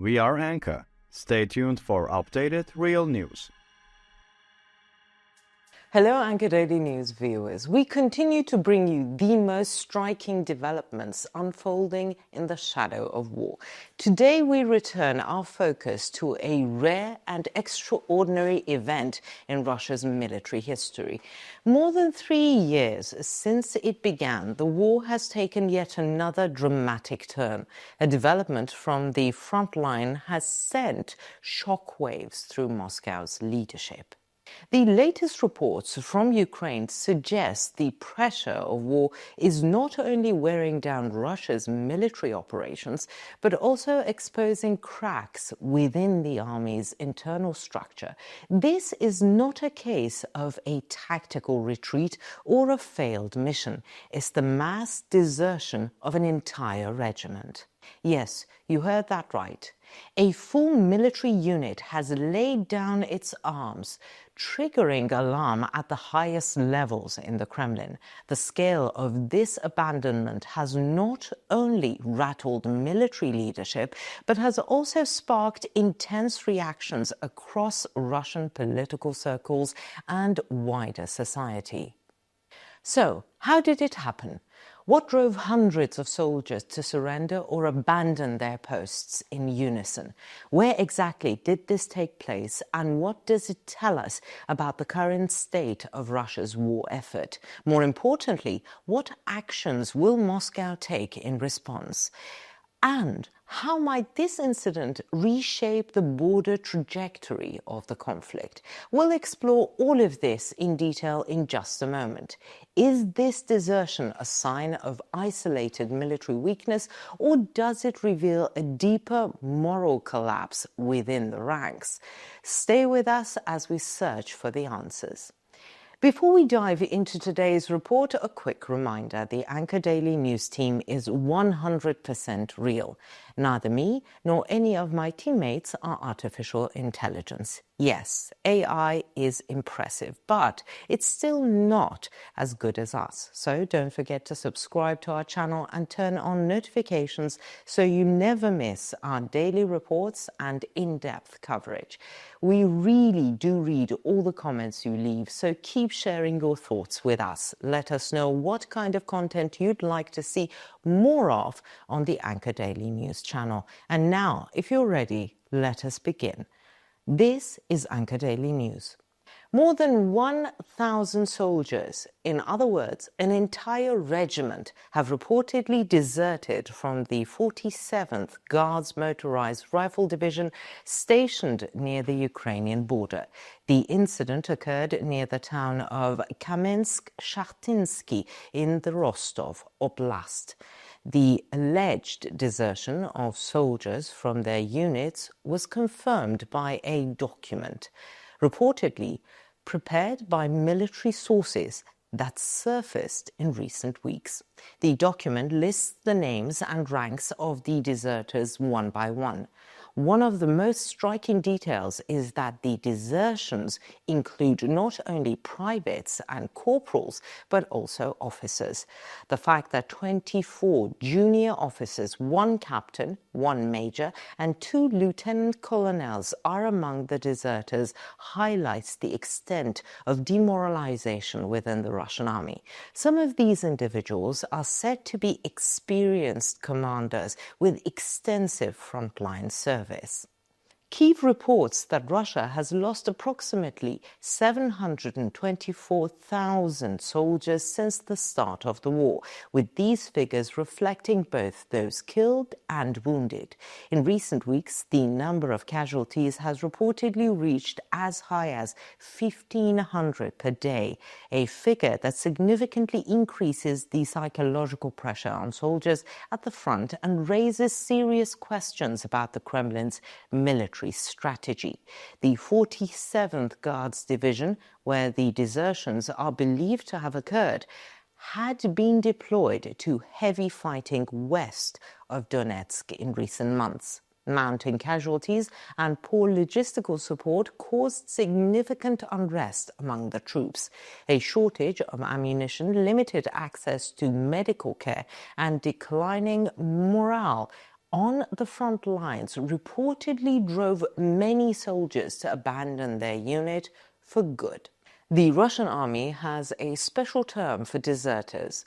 We are Anka. Stay tuned for updated real news. Hello, Anka Daily News viewers. We continue to bring you the most striking developments unfolding in the shadow of war. Today, we return our focus to a rare and extraordinary event in Russia's military history. More than 3 years since it began, the war has taken yet another dramatic turn. A development from the front line has sent shockwaves through Moscow's leadership. The latest reports from Ukraine suggest the pressure of war is not only wearing down Russia's military operations, but also exposing cracks within the army's internal structure. This is not a case of a tactical retreat or a failed mission. It's the mass desertion of an entire regiment. Yes, you heard that right. A full military unit has laid down its arms, triggering alarm at the highest levels in the Kremlin. The scale of this abandonment has not only rattled military leadership, but has also sparked intense reactions across Russian political circles and wider society. So, how did it happen? What drove hundreds of soldiers to surrender or abandon their posts in unison? Where exactly did this take place, and what does it tell us about the current state of Russia's war effort? More importantly, what actions will Moscow take in response? And how might this incident reshape the broader trajectory of the conflict? We'll explore all of this in detail in just a moment. Is this desertion a sign of isolated military weakness, or does it reveal a deeper moral collapse within the ranks? Stay with us as we search for the answers. Before we dive into today's report, a quick reminder. The Anka Daily News team is 100% real. Neither me nor any of my teammates are artificial intelligence. Yes, AI is impressive, but it's still not as good as us. So don't forget to subscribe to our channel and turn on notifications so you never miss our daily reports and in-depth coverage. We really do read all the comments you leave, so keep sharing your thoughts with us. Let us know what kind of content you'd like to see more of on the Anka Daily News channel. And now, if you're ready, let us begin. This is Anka Daily News. More than 1,000 soldiers, in other words, an entire regiment, have reportedly deserted from the 47th Guards Motorized Rifle Division stationed near the Ukrainian border. The incident occurred near the town of Kamensk-Shahtinsky in the Rostov Oblast. The alleged desertion of soldiers from their units was confirmed by a document, reportedly prepared by military sources, that surfaced in recent weeks. The document lists the names and ranks of the deserters one by one. One of the most striking details is that the desertions include not only privates and corporals, but also officers. The fact that 24 junior officers, 1 captain, 1 major, and 2 lieutenant colonels are among the deserters highlights the extent of demoralization within the Russian army. Some of these individuals are said to be experienced commanders with extensive frontline service. Kyiv reports that Russia has lost approximately 724,000 soldiers since the start of the war, with these figures reflecting both those killed and wounded. In recent weeks, the number of casualties has reportedly reached as high as 1,500 per day, a figure that significantly increases the psychological pressure on soldiers at the front and raises serious questions about the Kremlin's military strategy. The 47th Guards Division, where the desertions are believed to have occurred, had been deployed to heavy fighting west of Donetsk in recent months. Mounting casualties and poor logistical support caused significant unrest among the troops. A shortage of ammunition, limited access to medical care, and declining morale on the front lines reportedly drove many soldiers to abandon their unit for good. The Russian army has a special term for deserters,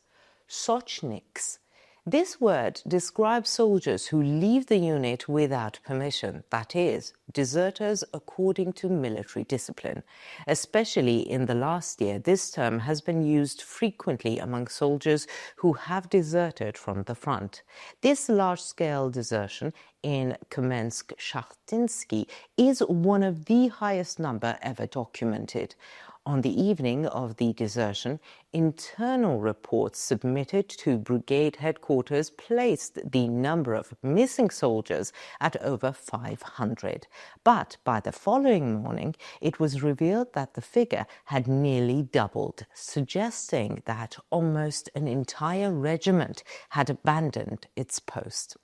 sochniks. This word describes soldiers who leave the unit without permission, that is, deserters according to military discipline. Especially in the last year, this term has been used frequently among soldiers who have deserted from the front. This large-scale desertion in Kamensk-Shakhtinsky is one of the highest number ever documented. On the evening of the desertion, internal reports submitted to brigade headquarters placed the number of missing soldiers at over 500. But by the following morning, it was revealed that the figure had nearly doubled, suggesting that almost an entire regiment had abandoned its post.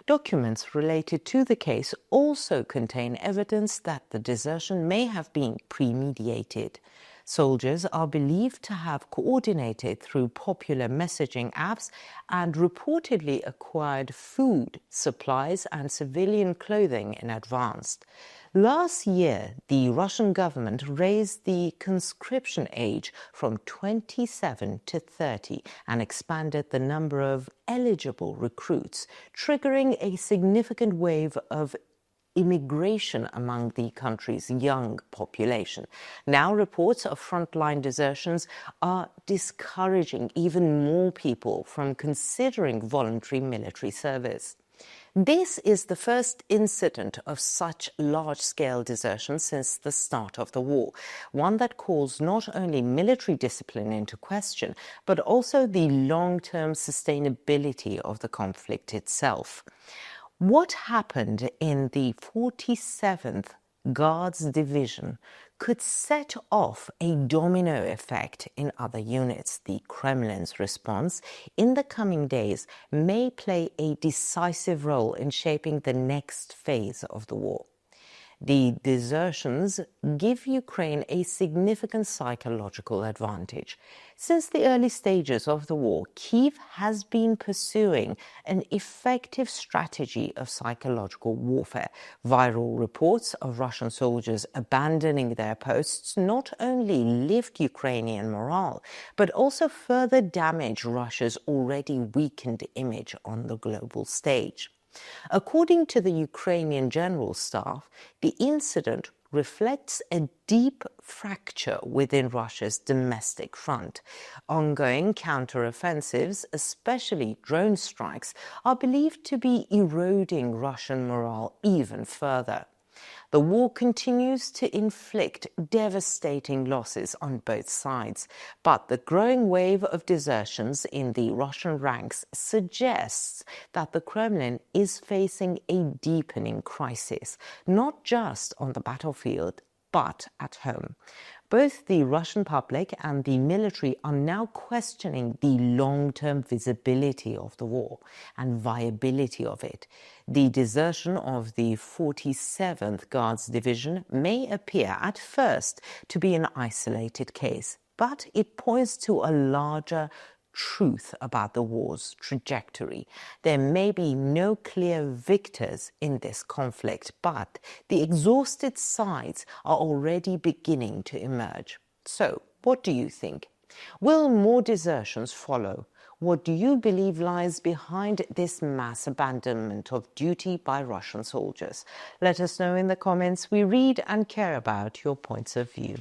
Documents related to the case also contain evidence that the desertion may have been premeditated. Soldiers are believed to have coordinated through popular messaging apps and reportedly acquired food, supplies, and civilian clothing in advance. Last year, the Russian government raised the conscription age from 27 to 30 and expanded the number of eligible recruits, triggering a significant wave of immigration among the country's young population. Now reports of frontline desertions are discouraging even more people from considering voluntary military service. This is the first incident of such large-scale desertion since the start of the war, one that calls not only military discipline into question, but also the long-term sustainability of the conflict itself. What happened in the 47th Guards Division could set off a domino effect in other units. The Kremlin's response in the coming days may play a decisive role in shaping the next phase of the war. The desertions give Ukraine a significant psychological advantage. Since the early stages of the war, Kyiv has been pursuing an effective strategy of psychological warfare. Viral reports of Russian soldiers abandoning their posts not only lift Ukrainian morale, but also further damage Russia's already weakened image on the global stage. According to the Ukrainian General Staff, the incident reflects a deep fracture within Russia's domestic front. Ongoing counteroffensives, especially drone strikes, are believed to be eroding Russian morale even further. The war continues to inflict devastating losses on both sides, but the growing wave of desertions in the Russian ranks suggests that the Kremlin is facing a deepening crisis, not just on the battlefield, but at home. Both the Russian public and the military are now questioning the long-term visibility of the war and viability of it. The desertion of the 47th Guards Division may appear at first to be an isolated case, but it points to a larger truth about the war's trajectory. There may be no clear victors in this conflict, but the exhausted sides are already beginning to emerge. So, what do you think? Will more desertions follow? What do you believe lies behind this mass abandonment of duty by Russian soldiers? Let us know in the comments. We read and care about your points of view.